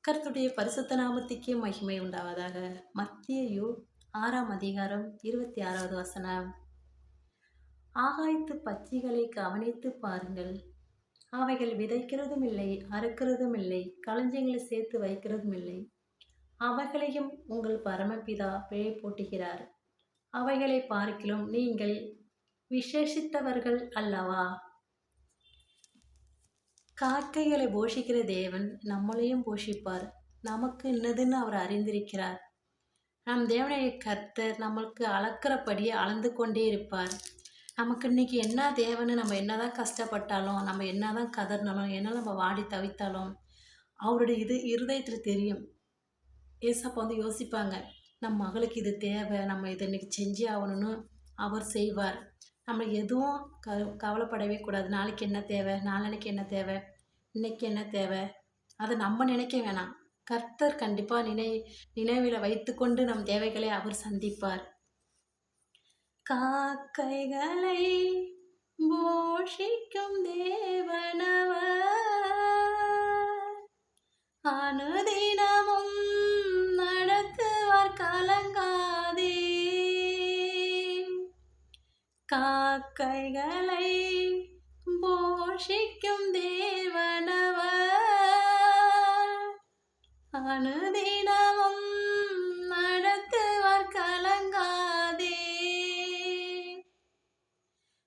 கர்த்தருடைய பரிசுத்த நாமத்துக்கே மகிமை உண்டாவதாக. மத்தேயு 6ஆம் அதிகாரம் 26வது வசனம். ஆகாயத்து பட்சிகளை கவனித்துப் பாருங்கள். அவைகள் விதைக்கிறதும் இல்லை, அறுக்கிறதும் இல்லை, களஞ்சியங்களில் சேர்த்து வைக்கிறதும் இல்லை. அவைகளையும் உங்கள் பரமபிதா பிழைப்பூட்டுகிறார். அவைகளை பார்க்கிலும் நீங்கள் விசேஷித்தவர்கள் அல்லவா? காக்கைகளை போஷிக்கிற தேவன் நம்மளையும் போஷிப்பார். நமக்கு இன்னதுன்னு அவர் அறிந்திருக்கிறார். நம் தேவனுடைய கர்த்தர் நம்மளுக்கு அளக்கிறபடி அளந்து கொண்டே இருப்பார். நமக்கு இன்னைக்கு என்ன தேவைன்னு நம்ம என்னதான் கஷ்டப்பட்டாலும், நம்ம என்னதான் கதறினாலும், என்ன நம்ம வாடி தவித்தாலும் அவருடைய இருதயத்தில் தெரியும். ஏசப்பா யோசிப்பாங்க, நம் மகளுக்கு இது தேவை, நம்ம இதை இன்னைக்கு செஞ்சே ஆகணும்னு அவர் செய்வார். நம்ம எதுவும் கவலைப்படவே கூடாது. நாளைக்கு என்ன தேவை, நாளன்னைக்கு என்ன தேவை, இன்னைக்கு என்ன தேவை, அதை நம்ம நினைக்க வேணாம். கர்த்தர் கண்டிப்பாக நினைவில் வைத்துக்கொண்டு நம் தேவைகளை அவர் சந்திப்பார். காக்கைகளை போஷிக்கும் தேவனவர், அனுதினமும் நடத்துவார், கலங்காதே. காக்கைகளை போஷிக்கும் தேவனவர், அனுதினமும் நடத்துவார், கலங்காதே.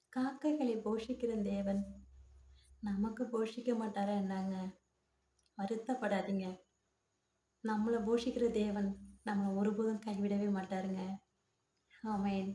காக்கைகளை போஷிக்கிற தேவன் நமக்கு போஷிக்க மாட்டாரா என்னங்க? வருத்தப்படாதீங்க. நம்மளை போஷிக்கிற தேவன் நம்மளை ஒருபோதும் கைவிடவே மாட்டாருங்க. ஆமென்.